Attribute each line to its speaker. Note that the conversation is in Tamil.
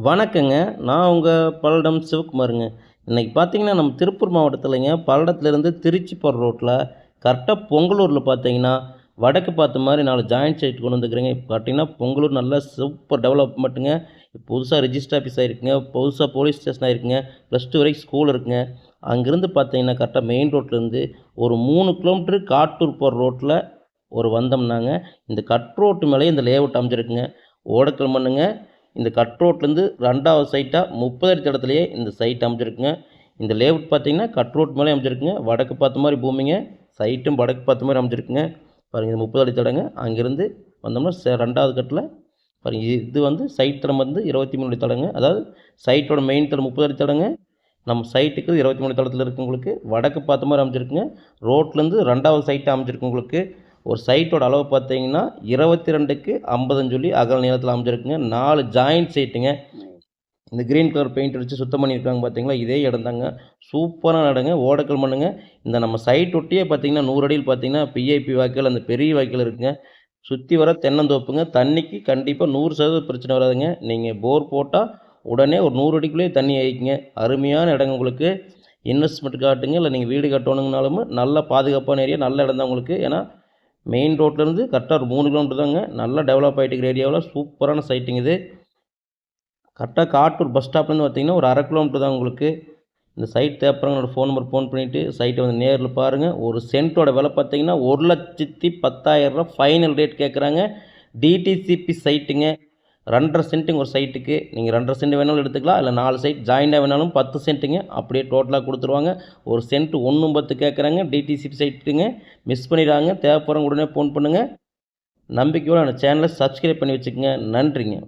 Speaker 1: வணக்கங்க. நான் உங்க பல்லடம் சிவகுமாருங்க. இன்னைக்கு பார்த்தீங்கன்னா, நம்ம திருப்பூர் மாவட்டத்திலங்க பல்லடத்துலேருந்து திருச்சி போற ரோட்ல கரெக்ட்டா பொங்கலூர்ல பார்த்தீங்கன்னா, வடக்கு பார்த்த மாரி 4 ஜாயிண்ட் சைட் கொண்டு வந்துருக்கிறேங்க. இப்ப பார்த்தீங்கன்னா, பொங்கலூர் நல்லா சூப்பர் டெவலப்மெண்ட்டுங்க. புதுசா ரிஜிஸ்டர் ஆஃபீஸ் ஆயிருக்குங்க. புதுசா போலீஸ் ஸ்டேஷன் ஆயிருக்குங்க. +2 வரைக்கும் ஸ்கூல் இருக்குங்க. அங்கேருந்து பார்த்தீங்கன்னா, கரெக்ட்டா மெயின் ரோட்லேருந்து ஒரு 3 கிலோமீட்டர் காட்டூர் போற ரோட்ல வந்தோம்னாங்க, இந்த கட் ரோட்டு மேலேயே இந்த லேஅவுட் அமைஞ்சிருக்குங்க. ஓடக்கல் மண்ணுங்க. இந்த கட் ரோட்லேருந்து 2வது சைட்டா 30 அடி தடத்திலேயே இந்த சைட் அமைஞ்சிருக்குங்க. இந்த லேஅவுட் பார்த்தீங்கன்னா, கட் ரோட் மேலே அமைஞ்சிருக்குங்க. வடக்கு பார்த்த மாரி பூமிங்க. சைட்டும் வடக்கு பார்த்த மாரி அமைஞ்சிருக்குங்க. பாருங்க இது 30 அடி தடங்க. அங்கேருந்து வந்தோம்னா 2வது கட்டில பாருங்க இது வந்து சைட் தடம் வந்து 23 அடி தடங்க. அதாவது சைட்டோட மெயின் தடம் 30 அடி தடங்க. நம்ம சைட்டுக்கு 23 தடத்தில் இருக்கு உங்களுக்கு. வடக்கு பார்த்த மாரி அமைஞ்சிருக்குங்க. ரோட்லேருந்து 2வது சைட் அமைஞ்சிருக்கு உங்களுக்கு. ஒரு சைட்டோட அளவு பார்த்தீங்கன்னா 22க்கு 50ன்னு சொல்லி அகல நீளத்தில் அமைஞ்சிருக்குங்க. 4 ஜாயிண்ட் சைட்டுங்க. இந்த கிரீன் கலர் பெயிண்ட் அடித்து சுத்தம் பண்ணியிருக்காங்க பார்த்தீங்களா, இதே இடம் தாங்க. சூப்பரான இடங்க. ஓடக்கல் மண்ணுங்க. இந்த நம்ம சைட் ஒட்டியே பார்த்தீங்கன்னா 100 அடியில் பார்த்தீங்கன்னா பிஐபி வாய்க்கால் அந்த பெரிய வாய்க்கால் இருக்குங்க. சுற்றி வர தென்னந்தோப்புங்க. தண்ணிக்கு கண்டிப்பாக 100% பிரச்சனை வராதுங்க. நீங்கள் போர் போட்டால் உடனே ஒரு 100 அடிக்குள்ளேயே தண்ணி ஆயிக்குங்க. அருமையான இடங்க உங்களுக்கு. இன்வெஸ்ட்மெண்ட் காட்டுங்க, இல்லை நீங்கள் வீடு கட்டணுங்கனாலும் நல்ல பாதுகாப்பான ஏரியா, நல்ல இடம் தான் உங்களுக்கு. ஏன்னா மெயின் ரோட்லேருந்து கரெக்டாக ஒரு 3 கிலோமீட்டர் தாங்க. நல்லா டெவலப் ஆகிட்டு இருக்கிற ஏரியாவில் சூப்பரான சைட்டுங்க இது. கரெக்டாக காட்டூர் பஸ் ஸ்டாப்லேருந்து பார்த்தீங்கன்னா ஒரு 1/2 கிலோமீட்டர் தான் உங்களுக்கு. இந்த சைட் தேவைப்படுறவங்க என்னோடய ஃபோன் நம்பர் ஃபோன் பண்ணிவிட்டு சைட்டை வந்து நேரில் பாருங்கள். ஒரு சென்ட்டோட விலை பார்த்தீங்கன்னா ரூ. 1,10,000 ஃபைனல் ரேட் கேட்குறாங்க. டிடிசிபி சைட்டுங்க. 2.5 சென்ட்டுங்க ஒரு சைட்டுக்கு. நீங்கள் 2.5 சென்ட் வேணாலும் எடுத்துக்கலாம், இல்லை 4 சைட் ஜாயிண்டாக வேணாலும் 10 சென்ட்டுங்க. அப்படியே டோட்டலாக கொடுத்துருவாங்க. ஒரு சென்ட் 1.10 கேட்குறாங்க. டிடிசிபி சைட்டுங்க. மிஸ் பண்ணிடுறாங்க. தேவைப்படுறவங்க உடனே ஃபோன் பண்ணுங்கள். நம்பிக்கையோடு அந்த சேனலை சப்ஸ்கிரைப் பண்ணி வச்சுக்கோங்க. நன்றிங்க.